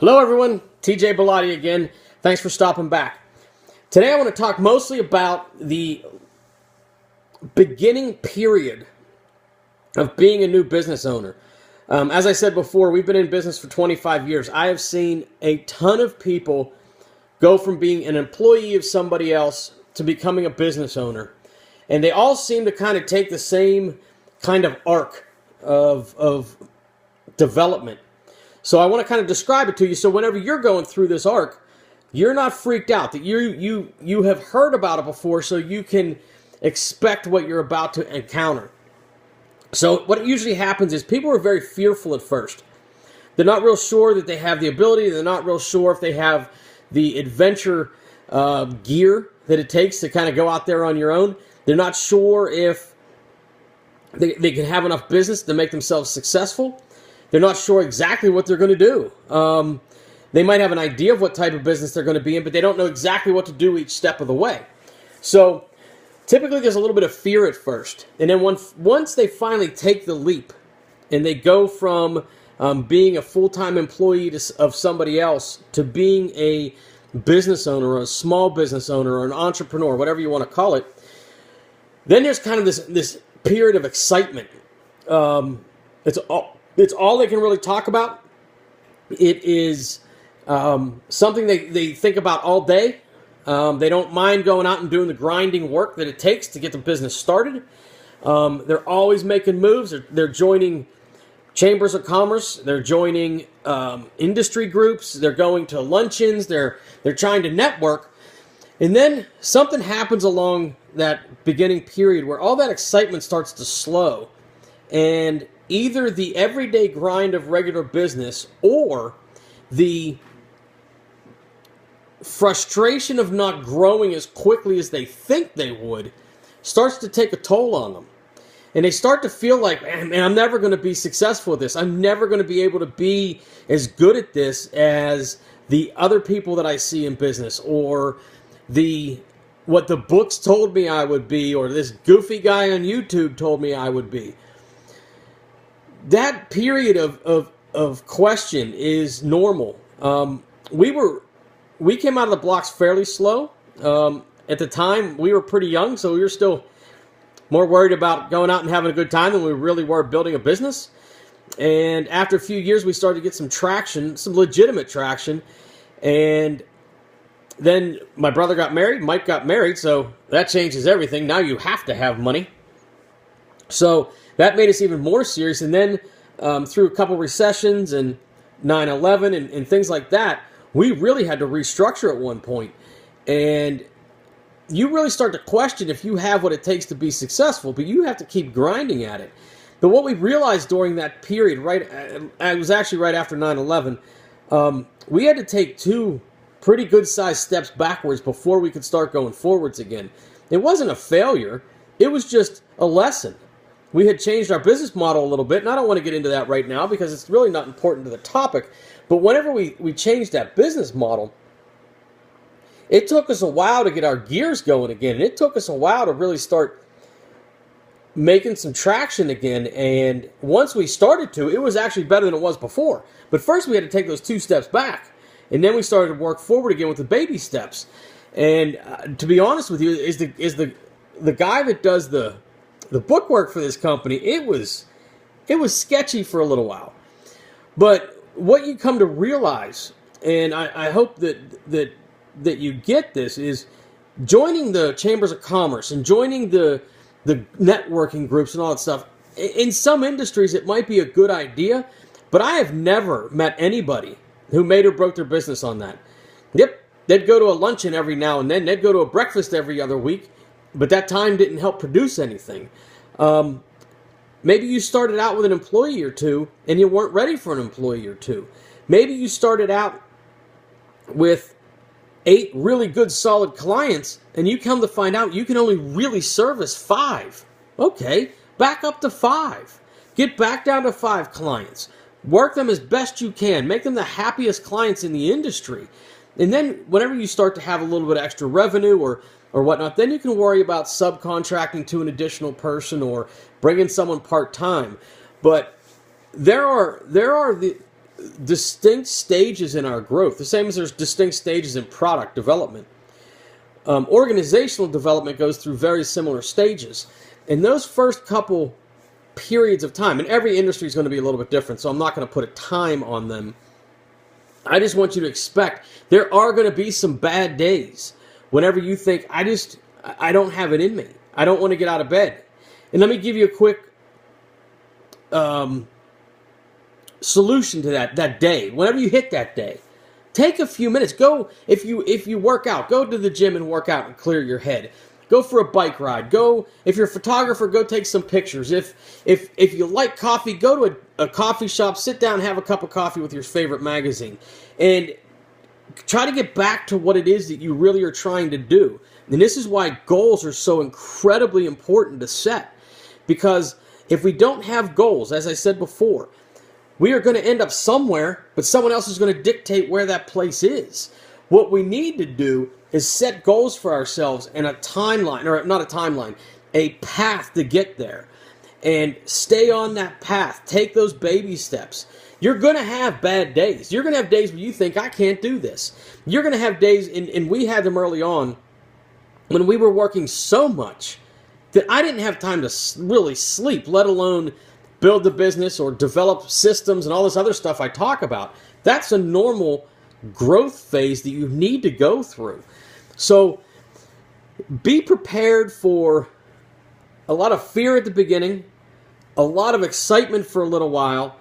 Hello everyone, TJ Bellotti again. Thanks for stopping back. Today I want to talk mostly about the beginning period of being a new business owner. As I said before, we've been in business for 25 years. I have seen a ton of people go from being an employee of somebody else to becoming a business owner. And they all seem to kind of take the same kind of arc of development. So I want to kind of describe it to you so whenever you're going through this arc, you're not freaked out, that you have heard about it before so you can expect what you're about to encounter. So what usually happens is people are very fearful at first. They're not real sure that they have the ability. They're not real sure if they have the adventure gear that it takes to kind of go out there on your own. They're not sure if they can have enough business to make themselves successful. They're not sure exactly what they're going to do. They might have an idea of what type of business they're going to be in, but they don't know exactly what to do each step of the way. So typically there's a little bit of fear at first. And then once they finally take the leap and they go from being a full-time employee of somebody else to being a business owner or a small business owner or an entrepreneur, whatever you want to call it, then there's kind of this period of excitement. It's all they can really talk about. It is something they think about all day. They don't mind going out and doing the grinding work that it takes to get the business started. They're always making moves. They're joining chambers of commerce. They're joining industry groups. They're going to luncheons. They're trying to network. And then something happens along that beginning period where all that excitement starts to slow. And either the everyday grind of regular business or the frustration of not growing as quickly as they think they would starts to take a toll on them. And they start to feel like, man, I'm never going to be successful at this. I'm never going to be able to be as good at this as the other people that I see in business, or what the books told me I would be, or this goofy guy on YouTube told me I would be. That period of question is normal. We came out of the blocks fairly slow. At the time, we were pretty young, so we were still more worried about going out and having a good time than we really were building a business. And after a few years, we started to get some traction, some legitimate traction. And then my brother got married, Mike got married, so that changes everything. Now you have to have money. So that made us even more serious. And then through a couple recessions and 9/11 and things like that, we really had to restructure at one point. And you really start to question if you have what it takes to be successful, but you have to keep grinding at it. But what we realized during that period, it was actually right after 9/11, we had to take two pretty good-sized steps backwards before we could start going forwards again. It wasn't a failure. It was just a lesson. We had changed our business model a little bit, and I don't want to get into that right now because it's really not important to the topic. But whenever we changed that business model, it took us a while to get our gears going again. And it took us a while to really start making some traction again. And once we started to, it was actually better than it was before. But first we had to take those two steps back. And then we started to work forward again with the baby steps. And to be honest with you, is the guy that does the bookwork for this company, it was sketchy for a little while. But what you come to realize, and I hope that you get this, is joining the chambers of commerce and joining the networking groups and all that stuff. In some industries, it might be a good idea, but I have never met anybody who made or broke their business on that. Yep, they'd go to a luncheon every now and then. They'd go to a breakfast every other week. But that time didn't help produce anything. Maybe you started out with an employee or two and you weren't ready for an employee or two. Maybe you started out with 8 really good solid clients and you come to find out you can only really service 5. Okay, back up to 5. Get back down to 5 clients. Work them as best you can. Make them the happiest clients in the industry. And then whenever you start to have a little bit of extra revenue or whatnot, then you can worry about subcontracting to an additional person or bringing someone part-time. But there are distinct stages in our growth, the same as there's distinct stages in product development. Organizational development goes through very similar stages. In those first couple periods of time, and every industry is going to be a little bit different, so I'm not going to put a time on them. I just want you to expect there are going to be some bad days whenever you think, I don't have it in me. I don't want to get out of bed. And let me give you a quick solution to that day. Whenever you hit that day, take a few minutes. Go, if you work out, go to the gym and work out and clear your head. Go for a bike ride. Go, if you're a photographer, go take some pictures. If you like coffee, go to a coffee shop, sit down, have a cup of coffee with your favorite magazine, and try to get back to what it is that you really are trying to do. And this is why goals are so incredibly important to set. Because if we don't have goals, as I said before, we are going to end up somewhere, but someone else is going to dictate where that place is. What we need to do is set goals for ourselves and a timeline, or not a timeline, a path to get there. And stay on that path. Take those baby steps. You're going to have bad days. You're going to have days where you think, I can't do this. You're going to have days, and we had them early on, when we were working so much that I didn't have time to really sleep, let alone build the business or develop systems and all this other stuff I talk about. That's a normal growth phase that you need to go through. So be prepared for a lot of fear at the beginning, a lot of excitement for a little while,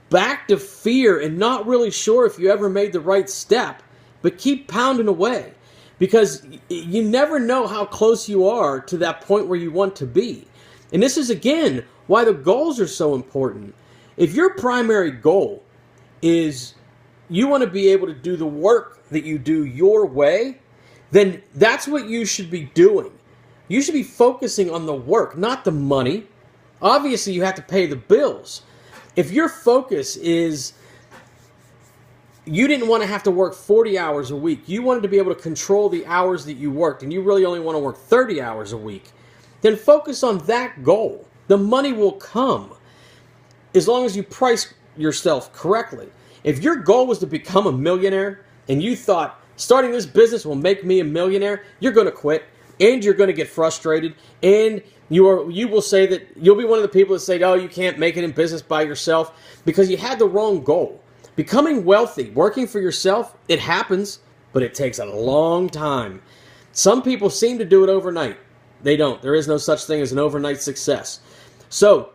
back to fear and not really sure if you ever made the right step, but keep pounding away. Because you never know how close you are to that point where you want to be. And this is, again, why the goals are so important. If your primary goal is you want to be able to do the work that you do your way, then that's what you should be doing. You should be focusing on the work, not the money. Obviously, you have to pay the bills. If your focus is you didn't want to have to work 40 hours a week, you wanted to be able to control the hours that you worked, and you really only want to work 30 hours a week, then focus on that goal. The money will come as long as you price yourself correctly. If your goal was to become a millionaire and you thought starting this business will make me a millionaire, you're going to quit and you're going to get frustrated, and you will say that you'll be one of the people that say, oh, you can't make it in business by yourself because you had the wrong goal. Becoming wealthy, working for yourself, it happens, but it takes a long time. Some people seem to do it overnight. They don't. There is no such thing as an overnight success. So,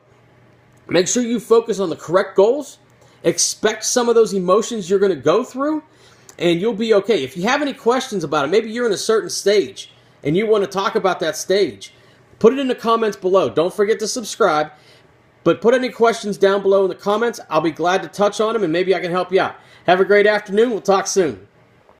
make sure you focus on the correct goals. Expect some of those emotions you're going to go through, and you'll be okay. If you have any questions about it, maybe you're in a certain stage, and you want to talk about that stage, put it in the comments below. Don't forget to subscribe. But put any questions down below in the comments. I'll be glad to touch on them, and maybe I can help you out. Have a great afternoon. We'll talk soon.